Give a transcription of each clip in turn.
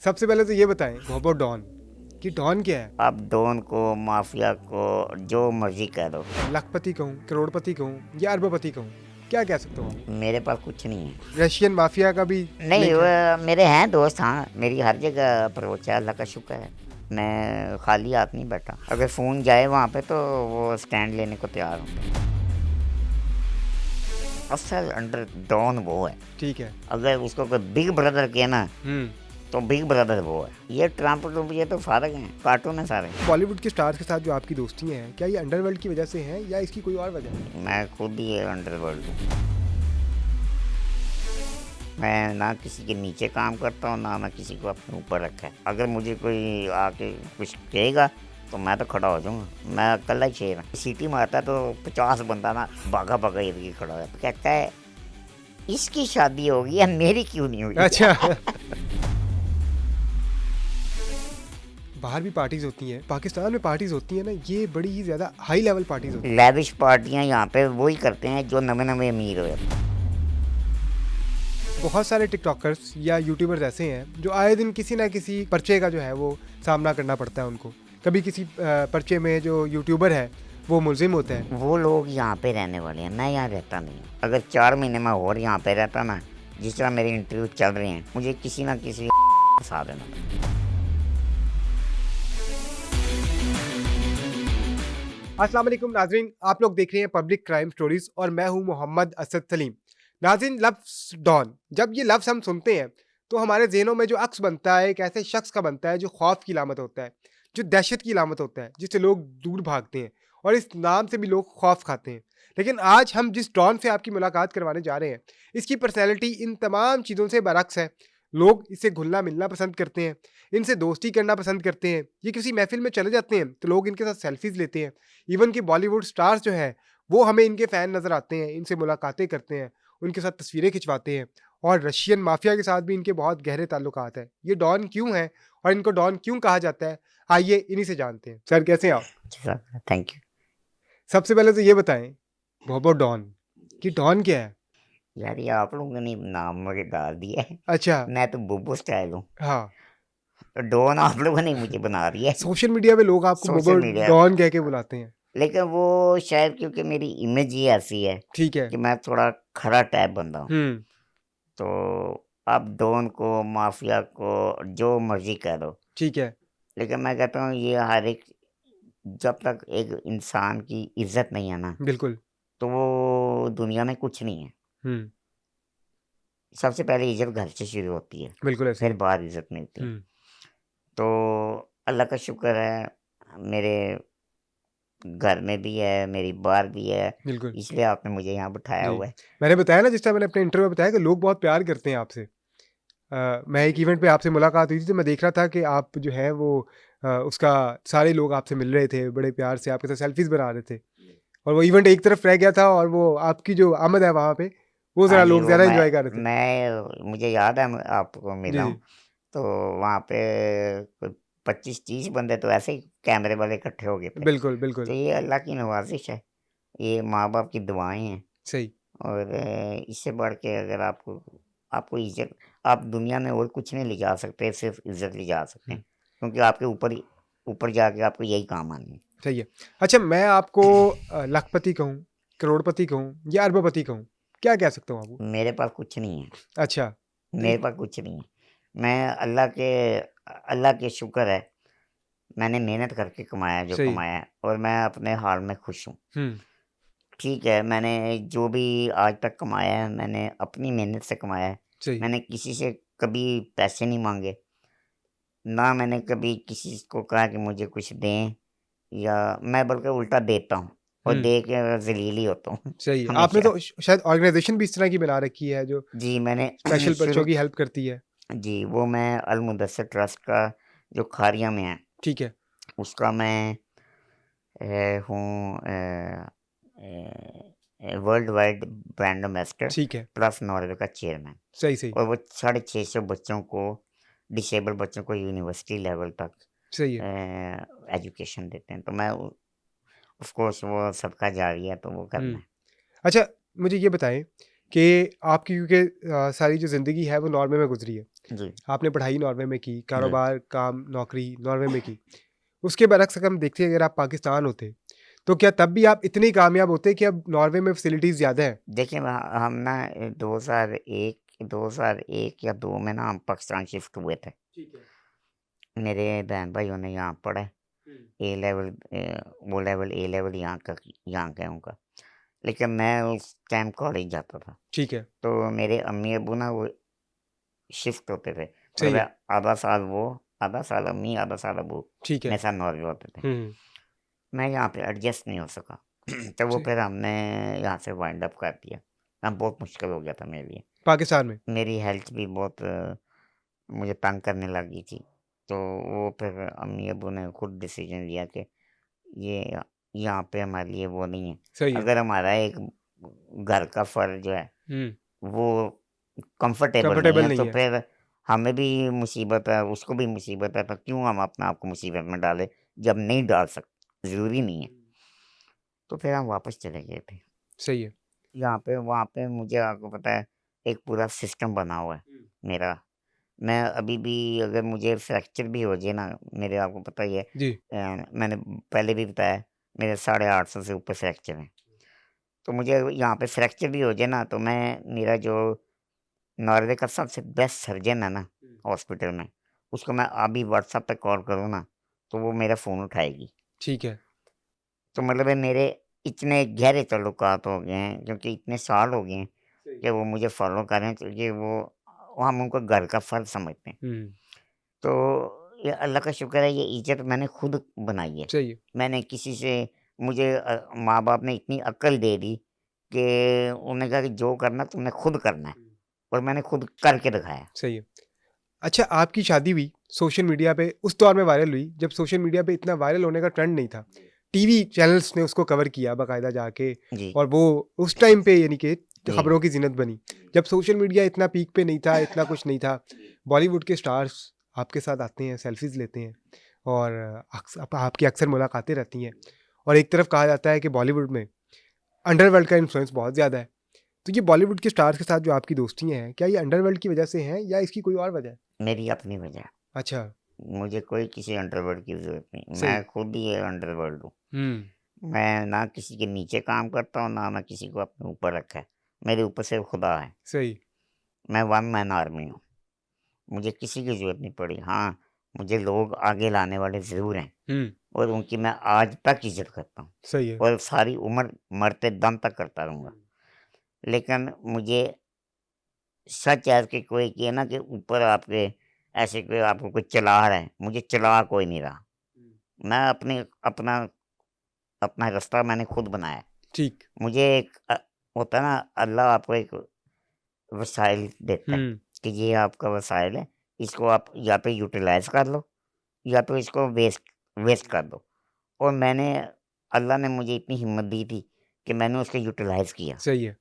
सबसे पहले तो ये बताएं भोपो डॉन कि डॉन क्या है। आप डॉन को, माफिया को, जो मर्जी कह दो, लखपति कहूँ, करोड़पति कहूँ या अरबपति कहूँ, क्या कह सकता हूँ आपको? मेरे पास कुछ नहीं है। रशियन माफिया का भी नहीं, लिंक है। मेरे हैं दोस्त, हाँ, मेरी हर जगह अप्रोच है, अल्लाह का शुक्र है। मैं खाली हाथ नहीं बैठा, अगर फ़ोन जाए वहाँ पे तो वो स्टैंड लेने को तैयार हूँ। असल अंडर डॉन वो है। ठीक है। अगर उसको कोई बिग ब्रदर किया ना, हम्म। तो बिग ब्रदर वो है। ये ट्रम्प ट्रम्प ये तो फारग हैं, कार्टून है सारे। बॉलीवुड के स्टार्स के साथ जो आपकी दोस्ती हैं, क्या ये अंडरवर्ल्ड की वजह से हैं या इसकी कोई और वजह है? मैं खुद ही अंडरवर्ल्ड हूँ। मैं ना किसी के नीचे काम करता हूँ, ना मैं किसी को अपने ऊपर रखा है। अगर मुझे कोई आके कुछ कहेगा तो मैं तो खड़ा हो जाऊँगा। मैं अकेला ही शेर हूँ। सीटी मारता तो 50 बंदा ना भागा भागा इधर ही खड़ा हो जाता, कहता है इसकी शादी होगी या मेरी क्यों नहीं हुई। अच्छा। बाहर भी पार्टीज होती हैं, पाकिस्तान में पार्टीज होती हैं ना, ये बड़ी ही ज्यादा हाई लेवल पार्टीज होती हैं। लैविश पार्टियाँ यहाँ पे वही करते हैं जो नवे नवे अमीर हुए। बहुत सारे टिकटॉकर्स या यूट्यूबर्स ऐसे हैं जो आए दिन किसी ना किसी पर्चे का जो है वो सामना करना पड़ता है उनको। कभी किसी पर्चे में जो यूट्यूबर है वो मुलजिम होता है। वो लोग यहाँ पे रहने वाले हैं, मैं यहाँ रहता नहीं हूँ। अगर 4 महीने में और यहाँ पे रहता ना, जिस तरह मेरे इंटरव्यू चल रहे हैं, मुझे किसी ना किसी फंसा देना। अस्सलाम वालेकुम नाजरीन, आप लोग देख रहे हैं पब्लिक क्राइम स्टोरीज और मैं हूं मोहम्मद असद सलीम। नाजरीन, लफ्ज़ डॉन, जब ये लफ्ज़ हम सुनते हैं तो हमारे जहनों में जो अक्स बनता है एक ऐसे शख्स का बनता है जो खौफ की लामत होता है, जो दहशत की लामत होता है, जिससे लोग दूर भागते हैं और इस नाम से भी लोग खौफ खाते हैं। लेकिन आज हम जिस डॉन से आपकी मुलाकात करवाने जा रहे हैं, इसकी पर्सनैलिटी इन तमाम चीज़ों से बरक्स है। लोग इससे घुलना मिलना पसंद करते हैं, इनसे दोस्ती करना पसंद करते हैं। ये किसी महफिल में चले जाते हैं तो लोग इनके साथ सेल्फीज़ लेते हैं। इवन कि बॉलीवुड स्टार्स जो हैं वो हमें इनके फ़ैन नज़र आते हैं, इनसे मुलाकातें करते हैं, उनके साथ तस्वीरें खिंचवाते हैं। और रशियन माफिया के साथ भी इनके बहुत गहरे ताल्लुकात हैं। ये डॉन क्यों हैं और इनको डॉन क्यों कहा जाता है, आइए इन्हीं से जानते हैं। सर कैसे हैं आप? Thank you. सबसे पहले तो ये बताएं भोपो डॉन कि डॉन क्या है? यार ये आप लोगों ने नाम मुझे डाल दिया है। अच्छा। मैं तो बुब्बू स्टाइल हूँ, हाँ। तो डॉन आप लोगों ने मुझे बना दिया है। सोशल मीडिया पे लोग आपको सोशल भोपो मीडिया, डॉन कह के बुलाते हैं। लेकिन वो शायद क्योंकि मेरी इमेज ही ऐसी है ठीक है। कि मैं थोड़ा खरा टाइप बंदा हूँ। हम्म। तो आप डॉन को, माफिया को, जो मर्जी कह दो, ठीक है। लेकिन मैं कहता हूँ ये हर एक, जब तक एक इंसान की इज्जत नहीं है ना, बिल्कुल। तो वो दुनिया में कुछ नहीं है। हम्म। सबसे पहले इज्जत घर से शुरू होती है, बिल्कुल ऐसे ही फिर है। बाहर इज्जत मिलती है। हम्म। तो अल्लाह का शुक्र है, मेरे घर में भी है, मेरी बाहर भी है, बिल्कुल। इसलिए आपने मुझे यहाँ बिठाया जी। हुआ है। मैंने बताया ना, जिस टाइम मैंने अपने इंटरव्यू में बताया कि लोग बहुत प्यार करते हैं आपसे। मैं एक इवेंट पे आपसे मुलाकात हुई थी तो मैं देख रहा था कि आप जो है वो उसका सारे लोग आपसे मिल रहे थे, बड़े प्यार से आपके साथ सेल्फीज़ बना रहे थे और वो इवेंट एक तरफ रह गया था और वो आपकी जो आमद है वहाँ पे, वो हाँ ज़रा जी, लोग वो ज़्यादा एन्जॉय कर रहे थे। मुझे याद है, मैं आपको जी, मिला जी। हूँ, तो वहाँ पे कोई 25-30 बंदे तो ऐसे ही कैमरे वाले इकट्ठे हो गए थे। बिल्कुल, तो बिल्कुल। ये अल्लाह की नवाज़िश है, ये माँ-बाप की दुआएँ हैं। सही। और इससे बढ़ के अगर आपको आपको इज़्ज़त, आप दुनिया में और कुछ नहीं ले जा सकते, सिर्फ़ इज़्ज़त ले जा सकते हुँ, हैं, क्योंकि आपके ऊपर जाके आपको यही काम आनी है। सही है। अच्छा, मैं आपको लखपति कहूँ, करोड़पति कहूँ या अरबपति कहूँ, क्या कह सकता हूँ आपको? मेरे पास कुछ नहीं है, अच्छा। तो मेरे पास कुछ नहीं है। मैं अल्लाह के शुक्र है, मैंने मेहनत करके कमाया जो सही। कमाया है, और मैं अपने हाल में खुश हूँ। हुँ। ठीक है, मैंने जो भी आज तक कमाया है, मैंने अपनी मेहनत से कमाया है। सही। मैंने किसी से कभी पैसे नहीं माँगे, ना मैंने कभी किसी को कहा कि मुझे कुछ दें, या मैं बल्कि उल्टा देता हूँ और हुँ। दे के ज़लील ही होता हूँ सही है। आपने हमेशा। तो शायद ऑर्गेनाइज़ेशन भी इस तरह की बना रखी है जो जी, मैंने स्पेशल बच्चों शुरू, की हेल्प करती है। जी, वो मैं अल मुदस्सिर ट्रस्ट का, जो खारिया में है, ठीक है। उसका मैं हूँ वर्ल्ड वाइड ब्रांड एम्बेसडर ठीक है। प्लस नॉर्वे का चेयरमैन। सही, सही। और वो 650 बच्चों को, डिसेबल बच्चों को यूनिवर्सिटी लेवल तक सही है। एजुकेशन देते हैं। तो मैं ऑफ कोर्स वो सबका जारी है, तो वो करना हुँ। है। अच्छा, मुझे ये बताएँ कि आपकी क्योंकि सारी जो ज़िंदगी है वो नॉर्वे में गुजरी है। जी। आपने पढ़ाई नॉर्वे में की, जी। कारोबार, काम, नौकरी नॉर्वे में की। उसके बरअक्स अगर हम देखते हैं, अगर आप पाकिस्तान होते, तो क्या तब भी आप इतने कामयाब होते कि अब नॉर्वे में फैसिलिटीज़ ज़्यादा हैं? देखिए हम ना 2001 या 2 में ना हम पाकिस्तान शिफ्ट हुए थे। ठीक है। मेरे बहन भाइयों ने यहाँ पढ़ा है। ए लेवल वो लेवल ए लेवल यहाँ का है उनका। लेकिन मैं उस टाइम कॉलेज जाता था। ठीक है, तो मेरे अम्मी अब्बू ना वो शिफ्ट होते थे। सही है, मतलब आधा साल वो, आधा साल अम्मी, आधा साल अब्बू ठीक है। मेरे साथ नॉर्वे होते थे। हुँ, मैं यहाँ पे एडजस्ट नहीं हो सका। तो वो जी, फिर हमने यहाँ से वाइंड अप कर दिया। अब बहुत मुश्किल हो गया था मेरे लिए। पाकिस्तान में। मेरी हेल्थ भी बहुत मुझे तंग करने लगी थी। तो वो फिर अम्मी-अब्बू ने खुद डिसीज़न लिया कि ये यहाँ पे हमारे लिए वो नहीं है। सही है। अगर हमारा एक घर का फर्ज जो है, हुँ, वो कंफर्टेबल नहीं कंफर्टेबल है, तो नहीं है। फिर हमें भी मुसीबत है, उसको भी मुसीबत है, तो क्यों हम अपने आप को मुसीबत में डालें, जब नहीं डाल ज़रूरी नहीं है। तो फिर हम वापस चले गए थे। सही है। यहाँ पे वहाँ पे मुझे आपको पता है, एक पूरा सिस्टम बना हुआ है मेरा। मैं अभी भी अगर मुझे फ्रैक्चर भी हो जाए ना, मेरे आपको पता ही है जी, मैंने पहले भी बताया, मेरे 850 से ऊपर फ्रैक्चर हैं। तो मुझे यहाँ पे फ्रैक्चर भी हो जाए ना, तो मैं मेरा जो नॉर्वे का सबसे बेस्ट सर्जन है ना हॉस्पिटल में, उसको मैं अभी व्हाट्सएप पे कॉल करूँ ना, तो वो मेरा फ़ोन उठाएगी। ठीक है। तो मतलब है मेरे इतने गहरे ताल्लुकात हो गए हैं, क्योंकि इतने साल हो गए हैं सही। कि वो मुझे फ़ॉलो कर रहे हैं, क्योंकि वो हम उनको घर का फ़र्ज़ समझते हैं। हुँ, तो ये अल्लाह का शुक्र है, ये इज़्ज़त मैंने खुद बनाई है। सही है, मैंने किसी से मुझे माँ-बाप ने इतनी अक्ल दे दी कि उन्होंने कहा कि जो करना तुमने खुद करना है, और मैंने खुद करके दिखाया। सही है। अच्छा, आपकी शादी हुई सोशल मीडिया पे उस दौर में वायरल हुई जब सोशल मीडिया पे इतना वायरल होने का ट्रेंड नहीं था। टीवी चैनल्स ने उसको कवर किया बाकायदा जाके, जी, और वो उस टाइम पे यानी कि जी, खबरों की ज़ीनत बनी। जब सोशल मीडिया इतना पीक पे नहीं था, इतना कुछ नहीं था, बॉलीवुड के स्टार्स आपके साथ आते हैं, सेल्फीज़ लेते हैं, और आपकी अक्सर मुलाकातें रहती हैं, और एक तरफ कहा जाता है कि बॉलीवुड में अंडरवर्ल्ड का इन्फ्लुएंस बहुत ज़्यादा है। तो ये बॉलीवुड के स्टार्स के साथ जो आपकी दोस्तियाँ हैं, क्या ये अंडरवर्ल्ड की वजह से हैं या इसकी कोई और वजह है? मेरी अपनी वजह है। अच्छा, मुझे कोई किसी अंडरवर्ल्ड की ज़रूरत नहीं। सही। मैं खुद ही एक अंडरवर्ल्ड हूँ। हुँ, मैं ना किसी के नीचे काम करता हूँ, ना मैं किसी को अपने ऊपर रखा है। मेरे ऊपर सिर्फ़ खुदा है। सही। मैं वन मैन आर्मी हूँ। मुझे किसी की ज़रूरत नहीं पड़ी। हाँ, मुझे लोग आगे लाने वाले ज़रूर हैं, हुँ, और उनकी मैं आज तक इज़्ज़त करता हूँ, सही है। और सारी उम्र मरते दम तक करता रहूँगा। लेकिन मुझे सच है कि कोई कि है ना कि ऊपर आपके ऐसे कोई आपको कोई चला रहा है, मुझे चला कोई नहीं रहा। मैं अपना अपना रास्ता मैंने खुद बनाया है। ठीक। मुझे एक होता है ना, अल्लाह आपको एक वसाइल देता है हुँ, कि ये आपका वसाइल है, इसको आप या तो यूटिलाइज़ कर लो, या तो इसको वेस्ट वेस्ट कर दो। और मैंने अल्लाह ने मुझे इतनी हिम्मत दी थी कि मैंने उसको यूटिलाइज़ किया। सही है।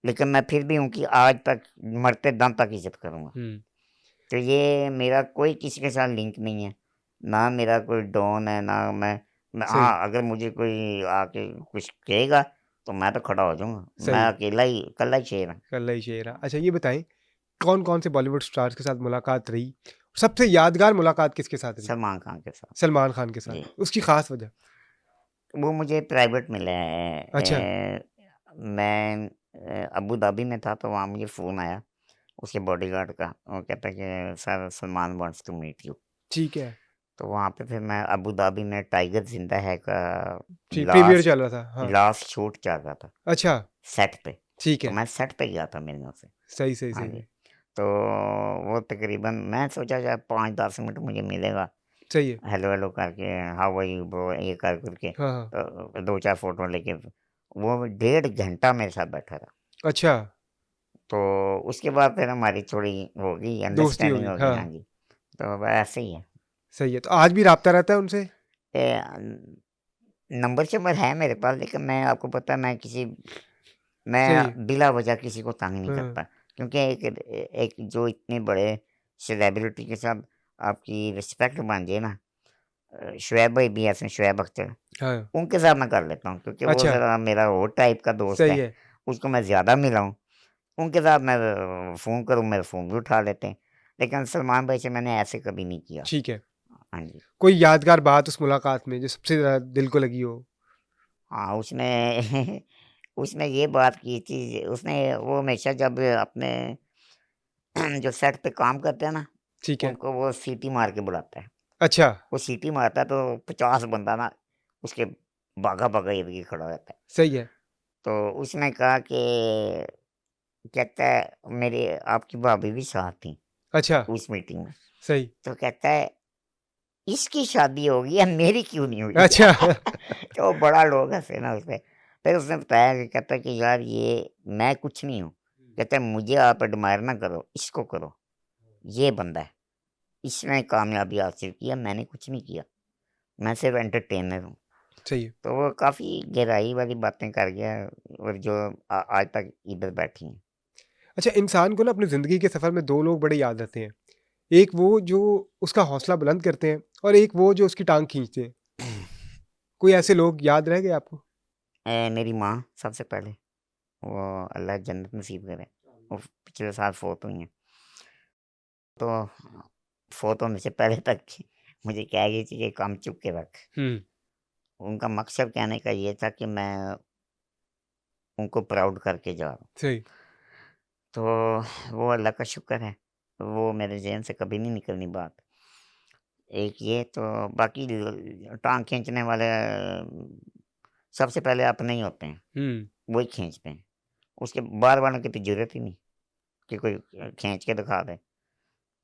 लेकिन मैं फिर भी उनकी आज तक मरते दम तक इज़्ज़त करूँगा। हुँ, तो ये मेरा कोई किसी के साथ लिंक नहीं है। ना मेरा कोई डॉन है, ना मैं सही, हाँ, अगर मुझे कोई आके कुछ कहेगा, तो मैं तो खड़ा हो जाऊँगा। मैं सही। अकेला ही कल्ला ही शेर हूँ। कल्ला ही शेर है। अच्छा, ये बताएँ, कौन-कौन से बॉलीवुड स्टार्स के साथ मुलाकात रही? सबसे यादगार मुलाकात किसके साथ रही? सलमान खान के साथ। सलमान खान के साथ। जी। उसकी ख़ास वजह? वो मुझे प्राइवेट मिले हैं। अच्छा, मैं अबू धाबी में था, तो वहाँ मुझे फ़ोन आया उसके बॉडीगार्ड का। वो कहता है कि sir Salman wants to meet you. ठीक है। तो वहाँ पे फिर मैं अबू धाबी में टाइगर ज़िंदा है का ठीक, प्रीमियर लास्ट चल रहा था। हाँ। लास्ट शूट चल रहा था अच्छा, सेट पे। ठीक तो है। मैं सेट पे गया था मिलने उसे। सही, सही, हाँ सही, जी। सही। तो वो तकरीबन मैं सोचा शायद 5-10 मिनट मुझे मिलेगा, सही है। हेलो हेलो करके, हाउ आर यू ब्रो, ये कर के हाँ, हाँ। तो 2-4 फ़ोटो लेके वो 1.5 घंटा मेरे साथ बैठा रहा। अच्छा, तो उसके बाद फिर हमारी थोड़ी हो गई, दोस्ती हो अंडरस्टैंडिंग गई। हो गई। हाँ हाँ, जी। तो बस ऐसे ही है। सही है। तो आज भी राब्ता रहता है उनसे? नंबर-शंबर है मेरे पास, लेकिन मैं आपको पता है सही है। मैं बिला वजह किसी को तंग नहीं हाँ, करता। क्योंकि एक जो इतने बड़े सेलिब्रिटी के साथ आपकी रिस्पेक्ट बन जाए ना, शुएब भाई भी ऐसे हैं, शुएब अख्तर, हाँ। उनके साथ मैं कर लेता हूँ, क्योंकि वो अच्छा, ज़रा मेरा और टाइप का दोस्त सही है, है। उसको मैं ज़्यादा मिला हूँ। उनके साथ मैं फ़ोन करूँ, मेरा फ़ोन भी उठा लेते हैं। लेकिन सलमान भाई से मैंने ऐसे कभी नहीं किया। ठीक है। हाँ जी। कोई यादगार बात उस मुलाकात में जो सबसे ज़्यादा दिल को लगी हो? हाँ, उसने उसने ये बात की थी, उसने वो हमेशा जब अपने जो सेट पे काम करते हैं ना, ठीक है। उनको वो सीटी मार के बुलाता है। अच्छा, वो सीटी मारता है तो 50 बंदा ना उसके भागा-भागा इर्द-गिर्द खड़ा रहता है। सही है। तो उसने कहा कि कहता है मेरी आपकी भाभी भी साथ थी अच्छा, उस मीटिंग में। सही। तो कहता है इसकी शादी हो गई है, मेरी क्यों नहीं हुई? अच्छा। तो बड़ा लोग हँसे ना उसपे। फिर उसने बताया कि कहता है कि यार ये मैं कुछ नहीं हूँ। कहता है मुझे आप एडमायर ना करो, इसको करो। ये बंदा है, इसने कामयाबी हासिल की है, मैंने कुछ नहीं किया। मैं सिर्फ एंटरटेनर हूँ। सही है। तो वो काफ़ी गहराई वाली बातें कर गया और जो आज तक इधर बैठी हैं। अच्छा, इंसान को ना अपनी ज़िंदगी के सफ़र में 2 लोग बड़े याद रहते हैं। एक वो जो उसका हौसला बुलंद करते हैं और एक वो जो उसकी टाँग खींचते हैं। कोई ऐसे लोग याद रह गए आपको? मेरी माँ सबसे पहले, वो अल्लाह जन्नत नसीब करे। वो पिछले साल फ़ौत हुई हैं। तो फ़ौत होने से पहले तक मुझे कह गई थी कि काम चुप के रख। हुँ, उनका मकसद कहने का ये था कि मैं उनको प्राउड करके जा रहा हूँ। सही। तो वो अल्लाह का शुक्र है, वो मेरे ज़हन से कभी नहीं निकलनी बात। एक ये तो बाकी टाँग खींचने वाले सबसे पहले अपने ही होते हैं, हुँ, वही खींचते हैं। उसके बाहर वालों की तो ज़रूरत ही नहीं कि कोई खींच के दिखा दे।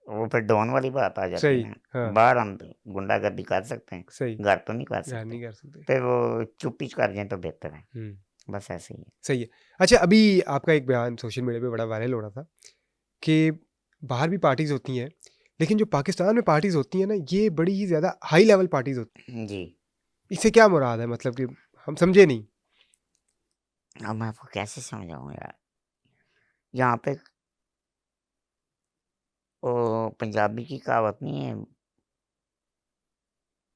वो फिर डॉन वाली बात आ जाती है सही। ना। हाँ, बाहर हम गुंडागर्दी कर सकते हैं, सही। घर तो नहीं कर ध्यान सकते। नहीं कर सकते। फिर वो चुप ही कर जाएँ तो बेहतर है। हुँ, बस ऐसे ही है। सही है। अच्छा, अभी आपका एक बयान सोशल मीडिया पे बड़ा वायरल हो रहा था कि बाहर भी पार्टीज़ होती हैं, लेकिन जो पाकिस्तान में पार्टीज़ होती हैं ना, ये बड़ी ही ज़्यादा हाई लेवल पार्टीज़ होती जी, हैं। इससे क्या मुराद है, मतलब कि हम समझे नहीं? अब मैं आपको कैसे समझाऊँ यार? यहाँ पे वो पंजाबी की कहावत नहीं है,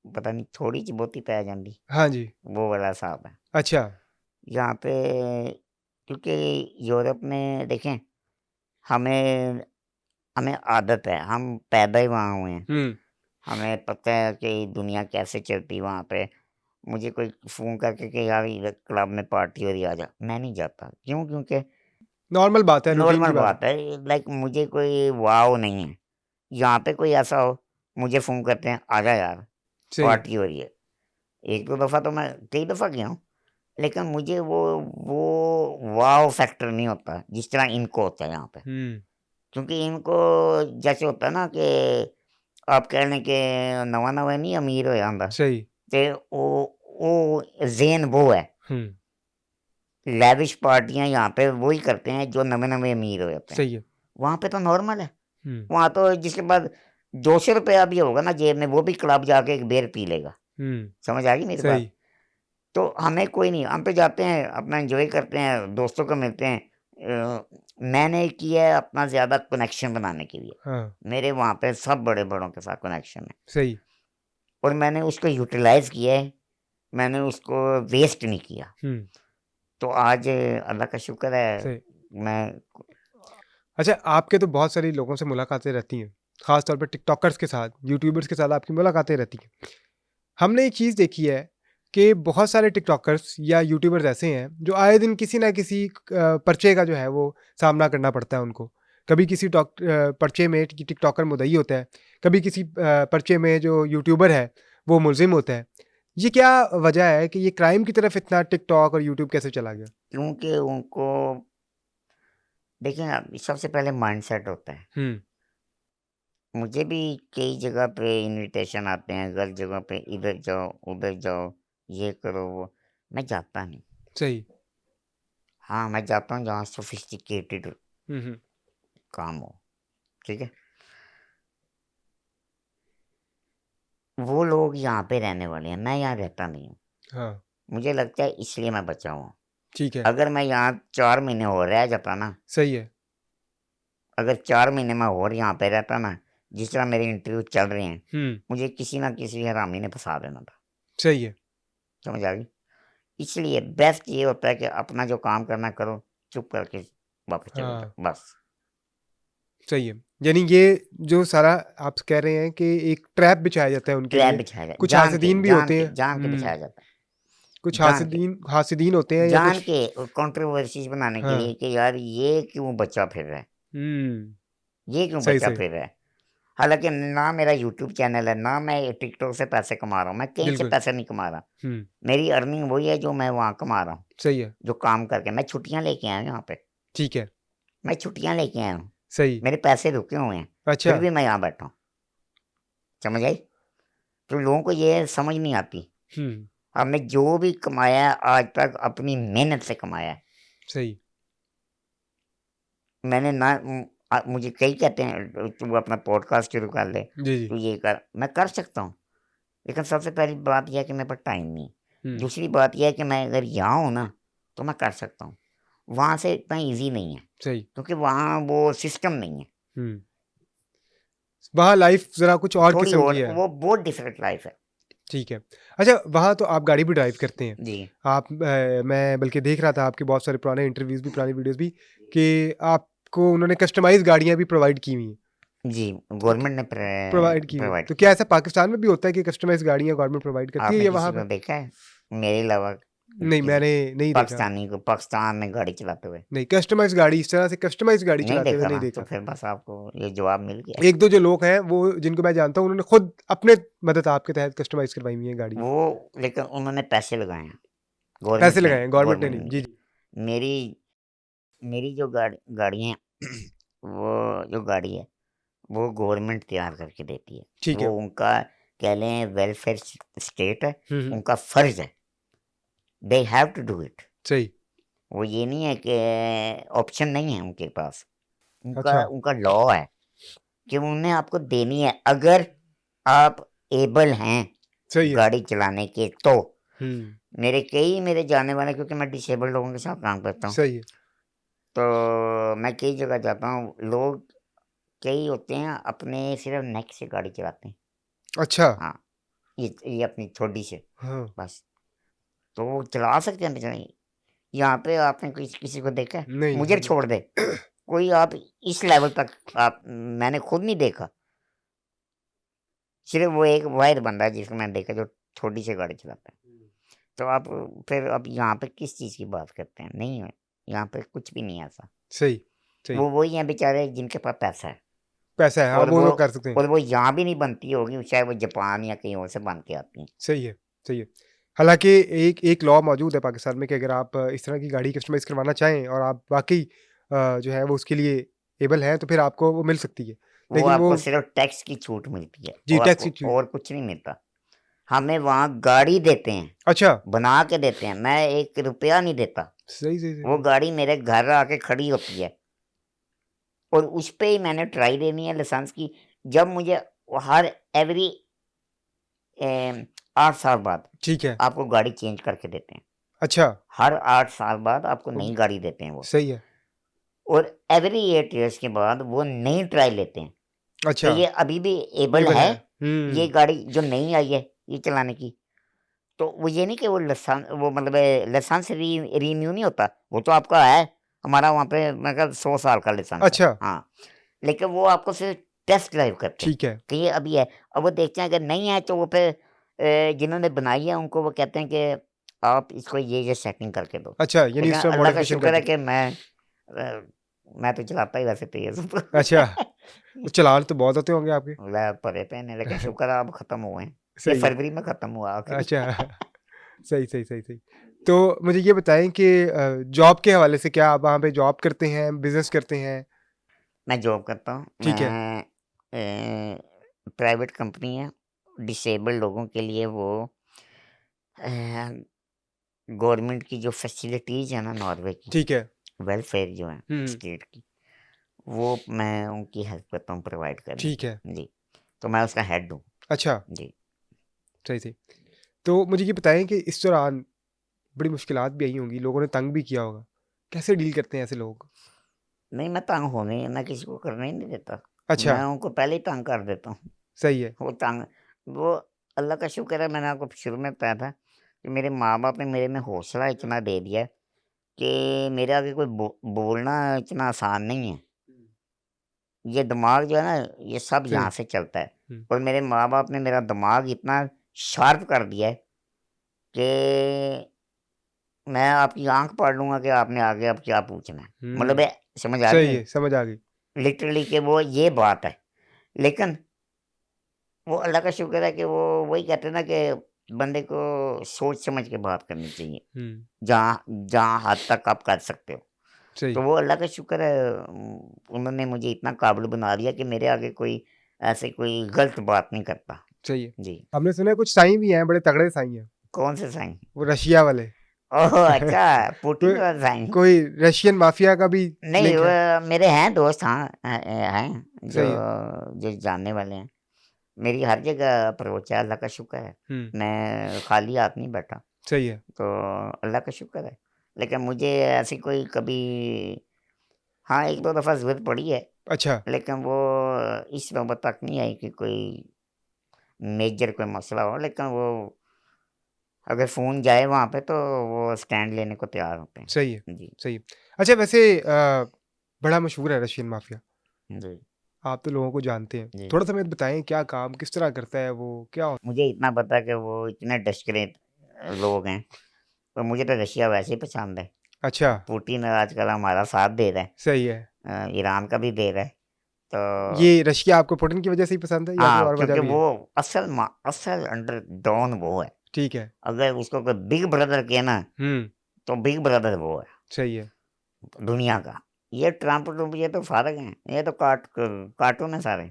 पता नहीं थोड़ी जी बहुती पै जांदी, हाँ जी। वो वाला हिसाब है। अच्छा। यहाँ पे क्योंकि यूरोप में देखें, हमें हमें आदत है, हम पैदा ही वहाँ हुए हैं। हुँ, हमें पता है कि दुनिया कैसे चलती है वहाँ पे। मुझे कोई फ़ोन करके कि यार इधर क्लब में पार्टी हो रही है, आजा, मैं नहीं जाता। क्यों? क्योंकि नॉर्मल बात है, रूटीन नॉर्मल की बात है। बात है, लाइक मुझे कोई वाव नहीं है। यहाँ पे कोई ऐसा हो, मुझे फ़ोन करते हैं, आजा यार, सही है। पार्टी हो रही है। 1-2 दफ़ा तो मैं कई दफ़ा गया हूँ, लेकिन मुझे वो वाव फैक्टर नहीं होता, जिस तरह इनको होता है यहाँ पे। हुँ, क्योंकि इनको जैसे होता है ना कि आप कह लें कि नवां-नवां नहीं अमीर होया होंदा, सही। ते ओ ज़ेन वो है। हुँ, लैविश पार्टियाँ यहाँ पे वही करते हैं जो नवे-नवे अमीर हो जाते हैं। सही है। वहाँ पे तो नॉर्मल है। हुँ, वहाँ तो जिसके पास ₹200 भी होगा ना जेब में, वो भी क्लब जाके एक बियर पी लेगा। हुँ, समझ आ गई मेरी बात? सही। तो हमें कोई नहीं, हम तो जाते हैं, अपना एन्जॉय करते हैं, दोस्तों को मिलते हैं। मैंने किया है अपना ज़्यादा कनेक्शन बनाने के लिए। हाँ, मेरे वहाँ पे सब बड़े-बड़ों के साथ कनेक्शन है सही। और मैंने उसको यूटिलाइज़ किया है, मैंने उसको वेस्ट नहीं किया। हुँ, तो आज अल्लाह का शुक्र है, सही। मैं अच्छा, आपके तो बहुत सारे लोगों से मुलाकातें रहती हैं, ख़ास तौर पे टिकटॉकर्स के साथ, यूट्यूबर्स के साथ आपकी मुलाकातें रहती हैं। हमने एक चीज़ देखी है कि बहुत सारे टिकटॉकर्स या यूट्यूबर्स ऐसे हैं, जो आए दिन किसी न किसी पर्चे का जो है वो सामना करना पड़ता है उनको। कभी किसी पर्चे में टिकटॉकर मुद्दई होता है, कभी किसी पर्चे में जो यूट्यूबर है, वो मुलज़िम होता है। ये क्या वजह है कि ये क्राइम की तरफ इतना टिकटॉक और यूट्यूब कैसे चला गया? क्योंकि उनको देखिए ना सबसे पहले माइंडसेट होता है। हुँ, मुझे भी कई जगह पे इन्विटेशन आते हैं, हर जगह पे इधर जाओ, उधर जाओ, ये करो, वो मैं जाता नहीं। सही। हाँ, मैं जाता हूँ जहाँ सोफिस्टिकेटेड हुँ, हुँ। काम हो, ठीक है? वो लोग यहाँ पे रहने वाले हैं, मैं यहाँ रहता नहीं हूँ। हाँ, मुझे लगता है इसलिए मैं बचा हुआ हूँ। ठीक है। अगर मैं यहाँ 4 महीने और रह जाता ना, सही है। अगर 4 महीने मैं और यहाँ पे रहता ना, जिस तरह मेरे इंटरव्यू चल रहे हैं, हुँ, मुझे किसी न किसी हरामी ने फँसा देना था। सही है। समझ आ गई? इसलिए बेस्ट ये होता है कि अपना जो काम करना करो, चुप करके वापस चले हाँ। जाओ बस। सही है। यानी ये जो सारा आप कह रहे हैं कि एक ट्रैप बिछाया जाता है उनके ट्रैप लिए। बिछाया जाए, कुछ हासिदीन भी होते हैं। जान के बिछाया जाता है, कुछ जान के हासिदीन होते हैं या जान कुछ। के कंट्रोवर्सीज बनाने के हाँ। लिए कि यार ये क्यों बच्चा फिर रहा है, हुँ। ये क्यों सही, बच्चा सही। फिर रहा है। हालांकि ना मेरा यूट्यूब चैनल है, ना मैं टिकटॉक से पैसे कमा रहा हूँ, मैं कहीं से बिल्कुल। पैसे नहीं कमा रहा। हुँ। मेरी अर्निंग वही है जो मैं वहाँ कमा रहा हूँ, सही है। जो काम करके। मैं छुट्टियाँ लेके आया हूँ यहाँ पे, ठीक है। मैं छुट्टियाँ लेके आया हूँ, सही। मेरे पैसे रुके हुए हैं, अच्छा। फिर भी मैं यहाँ बैठा हूँ। समझ आई? तो लोगों को ये समझ नहीं आती। हुँ। हमने जो भी कमाया है आज तक अपनी मेहनत से कमाया है। सही। मैंने ना मुझे कई कहते हैं तू अपना पॉडकास्ट शुरू कर ले, जी, जी। तू ये कर, मैं कर सकता हूँ। लेकिन सबसे पहली बात यह है कि मेरे पास टाइम नहीं है। हुँ। दूसरी बात यह है कि मैं अगर यहाँ हूँ ना तो मैं कर सकता हूँ, वहाँ से इतना ईजी नहीं है, सही। क्योंकि वहाँ वो सिस्टम नहीं है। हुँ। वहाँ लाइफ़ ज़रा कुछ और थोड़ी किस्म की और है। वो बहुत डिफरेंट लाइफ है। ठीक है। अच्छा, वहाँ तो आप गाड़ी भी ड्राइव करते हैं। जी आप मैं बल्कि देख रहा था आपके बहुत सारे पुराने इंटरव्यूज़ भी, पुरानी वीडियोज़ भी कि आपको उन्होंने कस्टमाइज़ गाड़ियाँ भी प्रोवाइड की हुई हैं। जी, तो क गवर्नमेंट ने प्रोवाइड की हुई हैं। प्रोवाइड तो किया। क्या ऐसा पाकिस्तान में भी होता है कि कस्टमाइज़ गाड़ियाँ गवर्नमेंट प्रोवाइड करती है आपने या किसी वहाँ को पे? देखा है मेरे अलावा नहीं, किसी मैंने नहीं देखा। पाकिस्तानी को पाकिस्तान में गाड़ी चलाते हुए? नहीं, कस्टमाइज़ गाड़ी, इस तरह से कस्टमाइज़ गाड़ी नहीं चलाते हुए देखा नहीं ना, तो देखा। फिर बस आपको ये जवाब मिल गया। 1-2 जो लोग हैं वो जिनको मैं जानता हूँ उन्होंने खुद अपने मदद आपके तहत कस्टमाइज़ करवाई हुई है गाड़ी। वो लेकिन उन्होंने पैसे लगाए हैं, पैसे गवर्नमेंट ने लगाए हैं, गवर्नमेंट ने गवर्नमेंट नहीं। ने जी, नहीं। जी। मेरी मेरी जो गाड़ियाँ हैं वो जो गाड़ी है वो गवर्नमेंट तैयार करके देती है। ठीक वो है। उनका कह लें वेलफेयर स्टेट है, हुँ, हुँ। उनका फ़र्ज़ है, they have to do it. सही। वो ये नहीं है कि ऑप्शन नहीं है उनके पास, उनका अच्छा, उनका लॉ है कि उन्हें आपको देनी है, अगर आप एबल हैं सही है। गाड़ी चलाने के तो। हुँ, मेरे जानने वाले, क्योंकि मैं डिसेबल्ड लोगों के साथ काम करता हूँ, सही है। तो मैं कई जगह जाता हूँ, लोग कई होते हैं अपने सिर्फ नेक से गाड़ी चलाते हैं। अच्छा। हाँ, ये अपनी ठोडी से हाँ। बस, तो वो चला सकते हैं बेचारे। यहाँ पे आपने किसी को देखा है? नहीं, मुझे हमने छोड़ दे, कोई आप इस लेवल तक आप मैंने खुद नहीं देखा। सिर्फ वो एक वाहिद बंदा है जिसको मैंने देखा जो ठोडी से गाड़ी चलाता है। तो आप फिर अब यहाँ पे किस चीज़ की बात करते हैं? नहीं है, यहाँ पे कुछ भी नहीं है ऐसा। सही, सही। वो वही हैं बेचारे जिनके पास पैसा है, पैसा है, हाँ, और वो लोग कर सकते हैं। वो यहाँ भी नहीं बनती होगी, चाहे वो जापान या कहीं और से बन के आती हैं। सही है, सही है। हालाँकि एक एक लॉ मौजूद है पाकिस्तान में कि अगर आप इस तरह की गाड़ी कस्टमाइज़ करवाना चाहें और आप वाक़ई जो है वो उसके लिए एबल हैं, तो फिर आपको वो मिल सकती है। वो लेकिन वो आपको सिर्फ टैक्स की छूट मिलती है जी, और टैक्स की आपको छूट। और कुछ नहीं मिलता। हमें वहाँ गाड़ी देते हैं, अच्छा, बना के देते हैं, मैं 1 रुपया नहीं देता। सही, सही, सही, वो सही। गाड़ी मेरे घर आके खड़ी होती है और उस पे ही मैंने ट्राई देनी है लाइसेंस की। जब मुझे हर एवरी 8 साल बाद ठीक है। आपको गाड़ी चेंज करके देते हैं। अच्छा, हर 8 साल बाद आपको ओह! नई गाड़ी देते हैं वो, सही है। और एवरी 8 ईयर्स के बाद वो नई ट्राई लेते हैं कि अच्छा, ये अभी भी एबल एबल है, है। ये हुँ, गाड़ी जो नई आई है ये चलाने की। तो वो ये नहीं कि वो वो मतलब लाइसेंस रिन्यू नहीं होता, वो तो आपका है। हमारा वहाँ पे मैं कहा 100 साल का लाइसेंस है। अच्छा, हाँ, लेकिन वो आपको सिर्फ टेस्ट ड्राइव करते हैं ठीक है। कि ये अभी है। अब वो देखते हैं अगर नहीं है तो वो फिर जिन्होंने बनाई है उनको वो कहते हैं कि आप इसको ये सेटिंग करके दो। अच्छा, यानी लेकिन उसमें अल्लाह का मॉडिफ़िकेशन कर शुक्र है दो। कि मैं तो चलाता ही वैसे तेज़ हूँ। अच्छा, तो चालान तो बहुत होते होंगे आपके? मैं परे पे नहीं, लेकिन शुक्र है अब खत्म हुए हैं। ये सही है। फरवरी में खत्म हुआ आखिरी। अच्छा, सही, सही, सही, सही। तो मुझे ये बताएँ कि जॉब के हवाले से क्या आप वहाँ पे जॉब करते हैं, बिज़नेस करते हैं? मैं जॉब करता हूँ। ठीक है, मैं प्राइवेट कंपनी है, डिसेबल्ड लोगों के लिए वो अ, गवर्नमेंट की जो फैसिलिटीज़ है ना नॉर्वे की, ठीक है। वेलफेयर जो है हुँ, स्टेट की, वो मैं उनकी हेल्प करता हूँ प्रोवाइड करने ठीक की। है। जी, तो मैं उसका हेड हूँ। अच्छा, जी। सही, सही। तो मुझे ये बताएँ कि इस दौरान बड़ी मुश्किलात भी आई होंगी, लोगों ने तंग भी किया होगा। कैसे डील करते हैं ऐसे लोग? नहीं, मैं तंग होने मैं किसी को करने ही नहीं देता। अच्छा, मैं उनको पहले ही तंग कर देता हूँ। सही है। वो तंग वो अल्लाह का शुक्र है, मैंने आपको शुरू में बताया था कि मेरे माँ-बाप ने मेरे में हौसला इतना दे दिया है कि मेरे आगे कोई बोलना इतना आसान नहीं है। ये दिमाग जो है ना, ये सब सही। यहाँ से चलता है। हम्म, और मेरे माँ बाप ने मेरा दिमाग इतना शार्प कर दिया है कि मैं आपकी आंख पढ़ लूंगा कि आपने आगे अब क्या पूछना है। मतलब ये समझ आ सही गई है, समझ आ गई। लिटरली कि वो ये बात है। लेकिन वो अल्लाह का शुक्र है कि वो वही कहते हैं ना कि बंदे को सोच समझ के बात करनी चाहिए, जहाँ जहाँ हद तक आप कर सकते हो। सही। तो वो अल्लाह का शुक्र है, उन्होंने मुझे इतना काबिल बना दिया कि मेरे आगे कोई ऐसे कोई गलत बात नहीं करता। सही है। जी। हमने सुना है कुछ साईं भी हैं, बड़े तगड़े साईं हैं, कौन से साईं? वो रशिया वाले। ओह अच्छा, पुतिन कोई का साईं। कोई रशियन माफिया का भी नहीं, लिंक है। वो मेरे हैं दोस्त, हाँ, हैं जो सही है। जो जानने वाले हैं। मेरी हर जगह अप्रोच है, अल्लाह का शुक्र है। मैं खाली हाथ नहीं बैठा। सही है। तो अल्लाह का शुक्र है। लेकिन मुझे ऐसी कोई कभी, हाँ, 1-2 दफ़ा ज़रूरत पड़ी है, अच्छा। लेकिन वो इस नौबत तक नहीं आई कि कोई मेजर कोई मसला हो। लेकिन वो अगर फ़ोन जाए वहाँ पे तो वो स्टैंड लेने को तैयार होते हैं। सही है। जी, सही है। अच्छा, वैसे बड़ा मशहूर है रशियन माफिया, जी, आप तो लोगों को जानते हैं, जी। थोड़ा सा हमें बताएं क्या काम किस तरह करता है वो, क्या होता मुझे इतना पता है कि वो इतने डशकरे लोग हैं, और मुझे तो रशिया वैसे ही पसंद है। है? अच्छा। पुतिन आजकल हमारा साथ दे रहा है, सही है। ईरान का भी दे रहा है। तो ये रशिया आपको पुतिन की वजह से ही पसंद है या कोई हाँ, और वजह क्योंकि भी वो है? असल अंडर डॉन वो है। ठीक है। अगर उसको कोई बिग ब्रदर कहे ना, तो बिग ब्रदर वो है सही है। दुनिया का। ये ट्रम्प ये तो फारग हैं, ये तो कार्टून है सारे।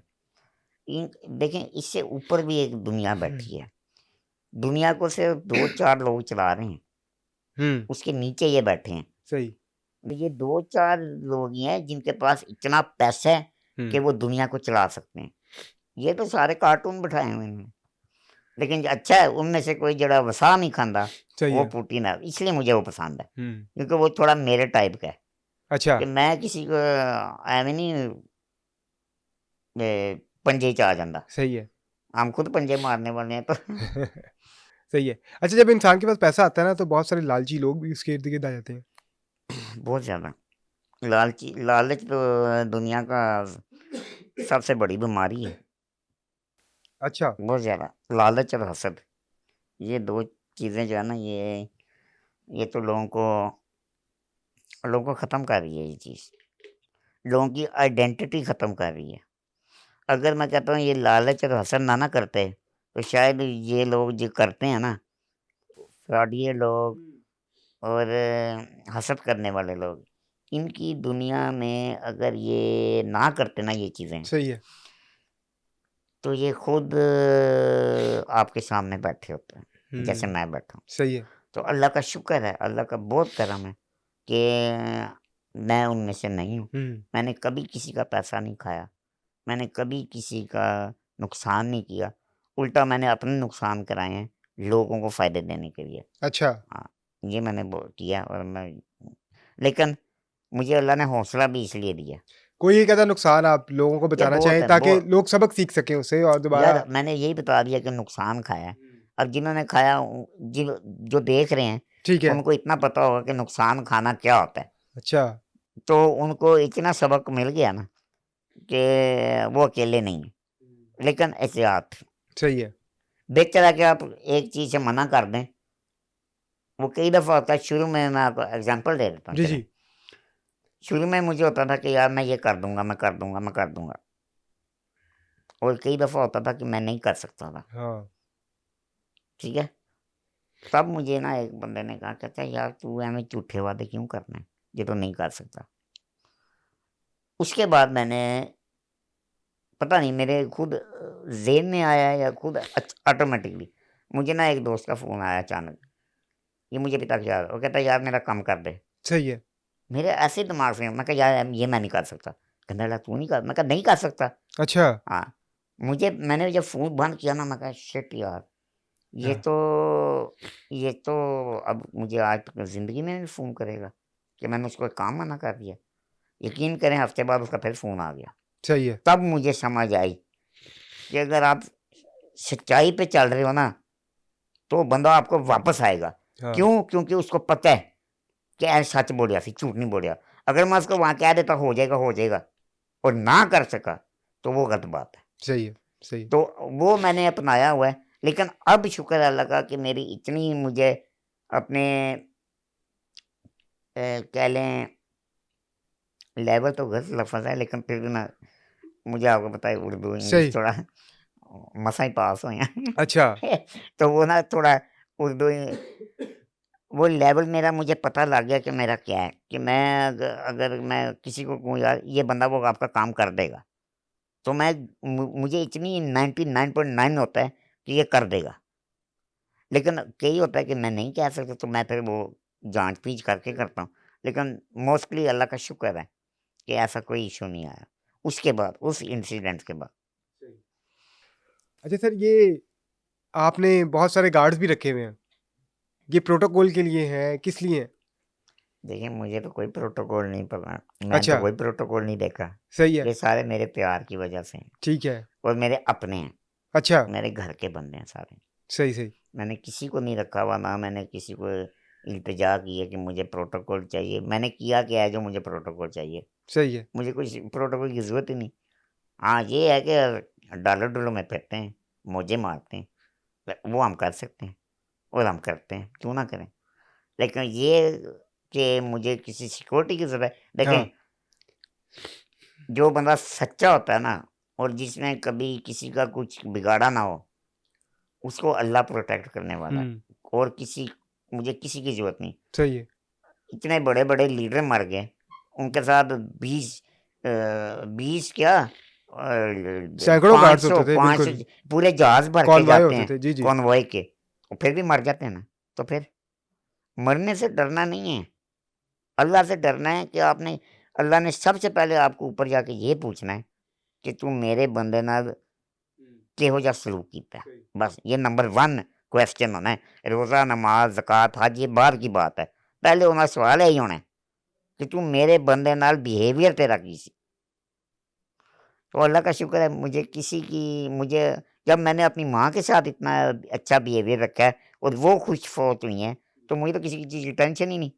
इन देखें, इससे ऊपर भी एक दुनिया बैठी है। दुनिया को सिर्फ 2-4 लोग चला रहे हैं, हम्म। उसके नीचे ये बैठे हैं। सही। ये 2-4 लोग ही हैं जिनके पास इतना पैसा है कि वो दुनिया को चला सकते हैं। ये तो सारे कार्टून बिठाए हुए हैं। लेकिन जो अच्छा है, उनमें से कोई जड़ा वसा नहीं खांदा, सही वो है। पुतिन है। इसलिए मुझे वो पसंद है, हम्म। क्योंकि वो थोड़ा मेरे टाइप का है अच्छा। कि मैं किसी को एवें नहीं पंजे च आ जांदा। सही है। हम खुद पंजे मारने वाले हैं तो सही है। अच्छा, जब इंसान के पास पैसा आता है ना तो बहुत सारे लालची लोग भी उसके इर्द गिर्द आ जाते हैं। बहुत ज़्यादा लालच तो दुनिया का सबसे बड़ी बीमारी है। अच्छा। बहुत ज़्यादा लालच और हसद, ये 2 चीज़ें जो है ना, ये तो लोगों को ख़त्म कर रही है ये चीज़। लोगों की आइडेंटिटी ख़त्म कर रही है। अगर मैं कहता हूँ ये लालच और हसद ना करते, तो शायद ये लोग जो करते हैं ना, फ्रॉडिये लोग और हसद करने वाले लोग, इनकी दुनिया में अगर ये ना करते ना ये चीज़ें, सही है। तो ये खुद आपके सामने बैठे होते हैं, जैसे मैं बैठा हूँ। सही है। तो अल्लाह का शुक्र है, अल्लाह का बहुत करम है कि मैं उनमें से नहीं हूँ। मैंने कभी किसी का पैसा नहीं खाया, मैंने कभी किसी का नुकसान नहीं किया, उल्टा मैंने अपने नुकसान कराए हैं लोगों को फ़ायदे देने के लिए। अच्छा। हाँ, ये मैंने किया। और मैं, लेकिन मुझे अल्लाह ने हौसला भी इसलिए दिया। कोई एक आधा नुकसान आप लोगों को यार बताना बहुत चाहें है, ताकि लोग सबक सीख सकें उससे और दोबारा। यार मैंने यही बता दिया कि नुकसान खाया है। अब जिन्होंने खाया, जो देख रहे हैं, ठीक है। उनको इतना पता होगा कि नुकसान खाना क्या होता है। अच्छा। तो उनको इतना सबक मिल गया ना कि वो अकेले नहीं हैं। लेकिन एहतियात, सही है। बेशक कि आप एक चीज़ से मना कर दें, वो कई दफ़ा होता है। शुरू में मैं आपको एग्ज़ाम्पल दे देता हूँ, जी चलें। जी। शुरू में मुझे होता था कि यार मैं ये कर दूँगा, मैं कर दूँगा, मैं कर दूँगा, और कई दफ़ा होता था कि मैं नहीं कर सकता था, हाँ। ठीक है? तब मुझे ना एक बंदे ने कहा, कहता है यार तू एवें झूठे वादे क्यों करना है, ये तो नहीं कर सकता। उसके बाद मैंने, पता नहीं मेरे खुद ज़हन में आया या खुद ऑटोमेटिकली मुझे ना एक दोस्त का फ़ोन आया अचानक। ये मुझे भी तक याद है। वो कहता है यार मेरा काम कर दे। सही है। मेरे ऐसे दिमाग से मैं कहा यार ये मैं नहीं कर सकता। कहने लगा तू नहीं कर, मैं कहा नहीं कर सकता। अच्छा। हाँ, मैंने जब फ़ोन बंद किया ना, मैं कहा शिट यार, ये हाँ। तो ये तो अब मुझे आज तक ज़िंदगी में नहीं फ़ोन करेगा कि मैंने उसको काम मना कर दिया। यकीन करें हफ़्ते बाद उसका फिर फ़ोन आ गया। सही है। तब मुझे समझ आई कि अगर आप सच्चाई पे चल रहे हो ना, तो बंदा आपको वापस आएगा। हाँ। क्यों? क्योंकि उसको पता है कि यार सच बोलिया सी, झूठ नहीं बोलिया। अगर मैं उसको वहाँ कह देता हो जाएगा और ना कर सका तो वो गलत बात है। सही है, सही है। तो वो मैंने अपनाया हुआ है। लेकिन अब शुक्र है अल्लाह का कि मेरी इतनी मुझे अपने कह लें लेवल तो गलत लफ्ज़ है, लेकिन फिर भी ना मुझे आपको पता है उर्दू इंग्लिश सही। थोड़ा मसा ही पास हुए हैं। अच्छा। तो वो ना थोड़ा उर्दू वो लेवल मेरा मुझे पता लग गया कि मेरा क्या है, कि मैं अगर मैं किसी को कहूँ यार ये बंदा वो आपका काम कर देगा, तो मैं मुझे इतनी 99.9 होता है कि ये कर देगा। लेकिन कई होता है कि मैं नहीं कह सकता, तो मैं फिर वो जाँच-पीच करके करता हूँ। लेकिन मोस्टली अल्लाह का शुक्र है कि ऐसा कोई इश्यू नहीं आया, उसके बाद, उस इंसिडेंट के बाद। अच्छा सर, ये आपने बहुत सारे गार्ड्स भी रखे हुए हैं, ये प्रोटोकॉल के लिए हैं, किस लिए हैं? देखिए, मुझे तो कोई प्रोटोकॉल नहीं पता, मैंने तो अच्छा, कोई प्रोटोकॉल नहीं देखा। सही है, ये सारे मेरे प्यार की वजह से हैं ठीक है। और मेरे अपने हैं, अच्छा, मेरे घर के बंदे हैं सारे। सही, सही। मैंने किसी को नहीं रखा हुआ, ना मैंने किसी को इल्तिजा की है कि मुझे प्रोटोकॉल चाहिए। मैंने किया क्या है जो मुझे प्रोटोकॉल चाहिए? सही है, मुझे कोई प्रोटोकॉल की ज़रूरत ही नहीं। हाँ, ये है कि डालो-डोलो में फिरते हैं, मौजें मारते हैं, वो हम कर सकते हैं और हम करते हैं, क्यों ना करें? लेकिन ये कि मुझे किसी सिक्योरिटी की ज़रूरत है, हाँ। देखें, जो बंदा सच्चा होता है ना और जिसने कभी किसी का कुछ बिगाड़ा ना हो, उसको अल्लाह प्रोटेक्ट करने वाला है। हुँ, और मुझे किसी की ज़रूरत नहीं। सही है। इतने बड़े-बड़े लीडर मर गए, उनके साथ 20 क्या सैकड़ों गार्ड्स होते थे, 500 बिल्कुल, पूरे जहाज़ भर के कॉनवॉय जाते होते हैं, थे। जी, जी, कॉन्वॉय के, और फिर भी मर जाते हैं ना। तो फिर मरने से डरना नहीं है, अल्लाह से डरना है कि आपने अल्लाह ने सबसे पहले आपको ऊपर जाके ये पूछना है कि तू मेरे बंदे नाल किहो जिहा सलूक कीता है। बस ये नंबर 1 क्वेश्चन होना है। रोज़ा, नमाज़, ज़कात, हज ये बाद की बात है। पहले उन्हां सवाल यही होना है कि तू मेरे बंदे नाल बिहेवियर तेरा की सी। तो अल्लाह का शुक्र है मुझे जब मैंने अपनी माँ के साथ इतना अच्छा बिहेवियर रखा है और वो खुश फौत हुई हैं, तो मुझे तो किसी की चीज़ की टेंशन ही नहीं।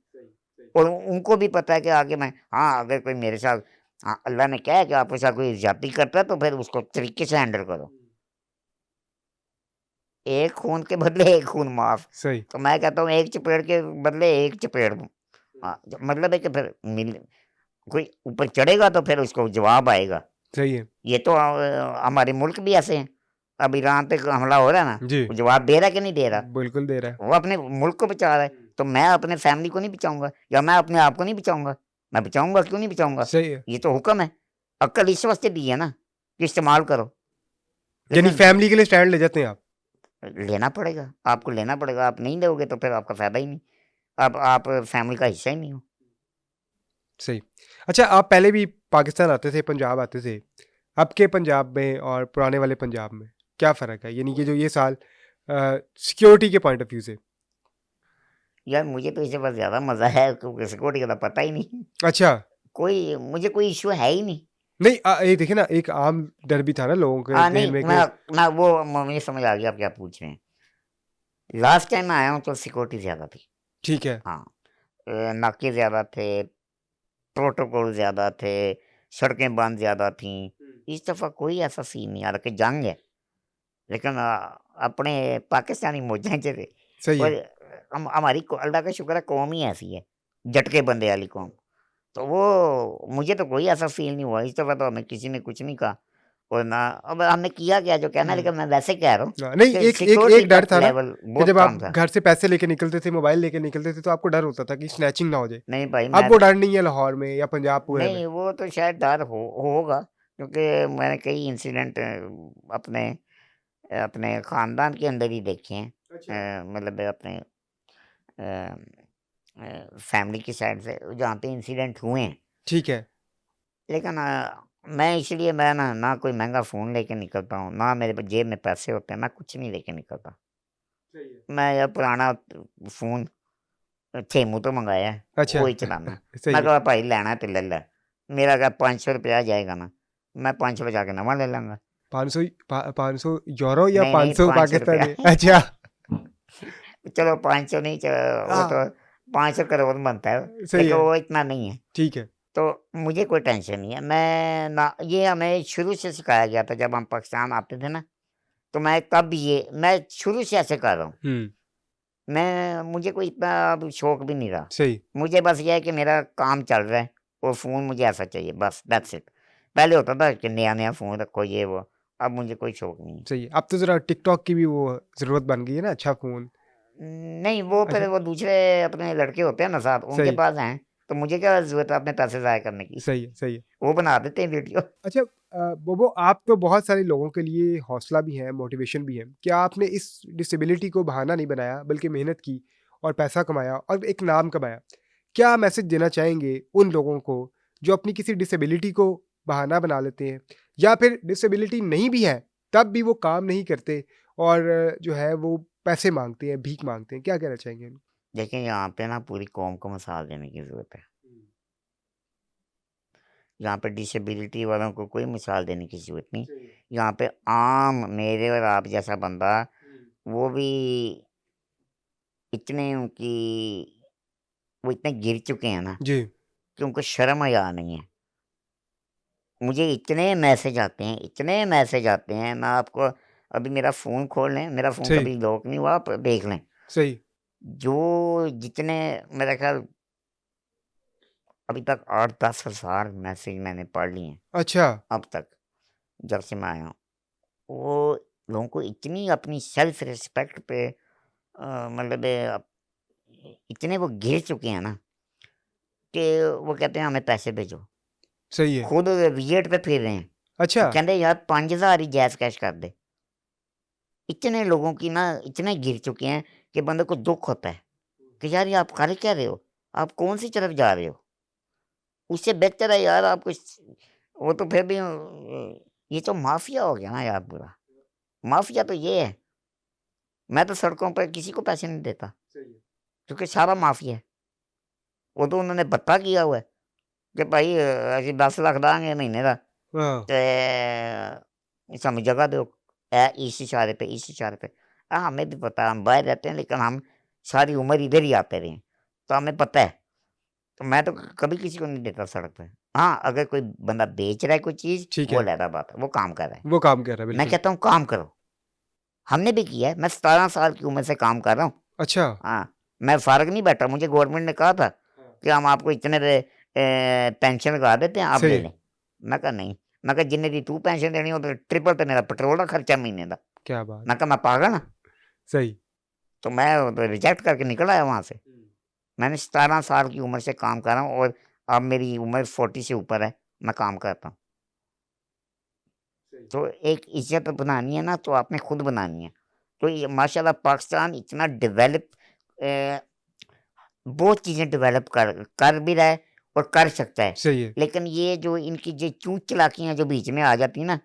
और उनको भी पता है कि आगे मैं, हाँ, अगर कोई मेरे साथ, हाँ, अल्लाह ने कहा है कि आपके साथ कोई ज़्यादती करता है तो फिर उसको तरीके से हैंडल करो। एक खून के बदले एक खून माफ़। सही, तो मैं कहता हूँ एक चपेड़ के बदले एक चपेड़ दूँ। हाँ, मतलब है कि फिर कोई ऊपर चढ़ेगा तो फिर उसको जवाब आएगा। सही है। ये तो हमारे मुल्क भी ऐसे हैं। अब ईरान पे हमला हो रहा है ना, जी, वो जवाब दे रहा है कि नहीं दे रहा? बिल्कुल दे रहा है। वो अपने मुल्क को बचा रहा है, तो मैं अपने फैमिली को नहीं बचाऊँगा या मैं अपने आप को नहीं बचाऊँगा? मैं बचाऊँगा, क्यों नहीं बचाऊँगा? सही है। ये तो हुक्म है। अक्ल इस वास्ते दी है ना कि इस्तेमाल करो। यानी लेकिन फैमिली के लिए स्टैंड ले जाते हैं आप। लेना पड़ेगा, आपको लेना पड़ेगा। आप नहीं दोगे तो फिर आपका फ़ायदा ही नहीं। आप फैमिली का हिस्सा ही नहीं हो। सही। अच्छा, आप पहले भी पाकिस्तान आते थे, पंजाब आते थे। अब के पंजाब में और पुराने वाले पंजाब में क्या फ़र्क है? यानी कि जो ये साल सिक्योरिटी के पॉइंट ऑफ व्यू से। यार मुझे तो इससे बस ज़्यादा मज़ा है क्योंकि सिक्योरिटी का तो पता ही नहीं। अच्छा। मुझे कोई इश्यू है ही नहीं। नहीं, ये देखिए ना, एक आम डर भी था ना लोगों के ज़हन नहीं, में कि मैं वो मुझे समझ आ गया आप क्या पूछ रहे हैं। लास्ट टाइम मैं आया हूँ तो सिक्योरिटी ज़्यादा थी। ठीक है। हाँ, नाके ज़्यादा थे, प्रोटोकॉल ज़्यादा थे, सड़कें बंद ज़्यादा थीं। इस दफ़ा कोई ऐसा सीन नहीं आ रहा कि जंग है, लेकिन अपने पाकिस्तानी मौजें थे। सही और है। हमारी अल्लाह का शुक्र है कौम ही ऐसी है, झटके बंदे वाली कौम। तो वो मुझे तो कोई ऐसा फ़ील नहीं हुआ, इस दफ़ा तो हमें किसी ने कुछ नहीं कहा। और ना अब हमने किया क्या जो कहना है, हुँ। लेकिन मैं वैसे कह रहा हूँ नहीं, कि एक एक सिक्योरिटी एक का डर था ना लेवल कि बहुत जब आप कम था। घर से पैसे लेके निकलते थे, मोबाइल लेके निकलते थे, तो आपको डर होता था कि स्नैचिंग ना हो जाए। नहीं भाई, अब वो डर नहीं है लाहौर में या पंजाब पूरे में। नहीं, वो तो शायद डर होगा, क्योंकि मैंने कई इंसिडेंट अपने अपने ख़ानदान के अंदर ही देखे हैं। अच्छा। मतलब अपने फैमिली की साइड से जहाँ पे इंसिडेंट हुए हैं। ठीक है। लेकिन मैं ना कोई महँगा फ़ोन लेके निकलता हूँ, ना मेरे जेब में पैसे होते हैं, मैं कुछ नहीं लेके निकलता। सही है। मैं ये पुराना फ़ोन छेमू तो मंगाया है, अच्छा। वही चलाना। मैं सही है। कहा भाई लेना है तो ले ले। मेरा अगर ₹500 जाएगा ना, मैं 500 बचा के नवा ले लूँगा। 500 500 यूरो या नहीं, नहीं, 500 ₹500 पाकिस्तानी? अच्छा। चलो 500 नहीं, वो तो हाँ, 500 करोड़ बनता है, सही लेकिन है, वो इतना नहीं है। ठीक है। तो मुझे कोई टेंशन नहीं है। मैं ना, ये हमें शुरू से सिखाया गया था जब हम पाकिस्तान आते थे ना, तो मैं शुरू से ऐसे कर रहा हूँ। हुँ, मुझे कोई इतना अब शौक भी नहीं रहा। सही, मुझे बस ये है कि मेरा काम चल रहा है और फ़ोन मुझे ऐसा चाहिए, बस दैट्स इट। पहले होता था कि नया-नया फ़ोन रखो ये वो, अब मुझे कोई शौक नहीं है। सही है। अब तो ज़रा टिकटॉक की भी वो ज़रूरत बन गई है ना, अच्छा फ़ोन। नहीं, वो अच्छा, फिर वो दूसरे अपने लड़के होते हैं ना साथ, उनके सही, पास हैं, तो मुझे क्या ज़रूरत है अपने पैसे ज़ाया करने की? सही है, सही है। वो बना देते हैं वीडियो। अच्छा बोबो आप तो बहुत सारे लोगों के लिए हौसला भी हैं, मोटिवेशन भी हैं। क्या आपने इस डिसेबिलिटी को बहाना नहीं बनाया बल्कि मेहनत की और पैसा कमाया और एक नाम कमाया? क्या मैसेज देना चाहेंगे उन लोगों को जो अपनी किसी डिसेबिलिटी को बहाना बना लेते हैं या फिर डिसेबिलिटी नहीं भी है, तब भी वो काम नहीं करते और जो है वो पैसे माँगते हैं, भीख माँगते हैं? क्या कहना चाहेंगे? देखिए, यहाँ पे ना पूरी कौम को मिसाल देने की ज़रूरत है। यहाँ पे डिसेबिलिटी वालों को कोई मिसाल देने की ज़रूरत नहीं। सही है। यहाँ पे आम मेरे और आप जैसा बंदा, वो भी इतने उनकी वो इतने गिर चुके हैं ना जी, कि उनको शर्म हया नहीं है। मुझे इतने मैसेज आते हैं, मैं आपको अभी मेरा फ़ोन खोल लें, मेरा फ़ोन सही, कभी लॉक नहीं हुआ, आप देख लें। सही। जो जितने मेरा ख़्याल अभी तक 8-10 हज़ार मैसेज मैंने पढ़ लिए हैं, अच्छा, अब तक, जब से मैं आया हूँ। वो लोगों को इतनी अपनी सेल्फ़ रिस्पेक्ट पे मतलब इतने वो गिर चुके हैं ना कि वो कहते हैं हमें पैसे भेजो। सही है। खुद विजेट पे फिर रहे हैं। अच्छा, वो कहते हैं यार 5000 ही जैज़ कैश कर दे। इतने लोगों की ना इतने गिर चुके हैं कि बंदे को दुःख होता है कि यार ये आप कर क्या रहे हो? आप कौन-सी तरफ जा रहे हो? उससे बेहतर है यार आप कुछ, वो तो फिर भी ये तो माफ़िया हो गया ना यार पूरा। माफ़िया तो ये है। मैं तो सड़कों पे किसी को पैसे नहीं देता, सही है। क्योंकि सारा माफ़िया है। वो तो उन्होंने भत्ता किया हुआ है कि भाई ਅਸੀਂ 10 ਲੱਖ ਦਾਂਗੇ ਮਹੀਨੇ ਦਾ हाँ, ਤੇ ਸਾਨੂੰ जगह दो इस इशारे पे, इस इशारे पे। हमें भी पता है, हम बाहर रहते हैं लेकिन हम सारी उम्र इधर ही आते रहे हैं, तो हमें पता है। तो मैं तो कभी किसी को नहीं देता सड़क पे। हाँ, अगर कोई बंदा बेच रहा है कोई चीज़, ठीक वो है। अलग बात है, वो काम कर रहा है। वो काम कर रहा है, मैं बिल्कुल। कहता हूँ काम करो, हमने भी किया है, मैं 17 साल की उम्र से काम कर रहा हूँ। अच्छा, हाँ, मैं फ़ारग नहीं बैठा, मुझे गवर्नमेंट ने कहा था कि हम आपको इतने पेंशन लगा देते हैं, आप ले सही, लें। मैं कहा नहीं, मैं कहा जिन्ने दी तू पेंशन देनी हो तो ट्रिपल तो मेरा पेट्रोल का खर्चा महीने का। क्या बात! मैं कहा मैं पागल हाँ? सही। तो मैं तो रिजेक्ट करके निकल आया वहाँ से। मैंने 17 साल की उम्र से काम कर रहा हूँ और अब मेरी उम्र 40 से ऊपर है, मैं काम करता हूँ। सही। तो एक इज़्ज़त बनानी है ना, तो आपने खुद बनानी है। तो ये माशाल्लाह पाकिस्तान इतना डेवलप अ, बहुत चीज़ें डेवलप कर भी रहा है और कर सकता है। सही है। लेकिन ये जो इनकी जो चूत-चालाकियाँ जो बीच में आ जाती हैं ना,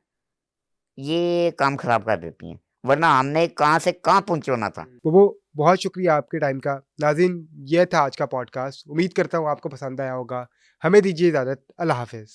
ये काम ख़राब कर देती हैं। वरना हमने कहाँ से कहाँ पहुँचाना था। वो बहुत शुक्रिया आपके टाइम का। नाज़रीन, ये था आज का पॉडकास्ट। उम्मीद करता हूँ आपको पसंद आया होगा। हमें दीजिए इजाज़त। अल्लाह हाफ़िज़।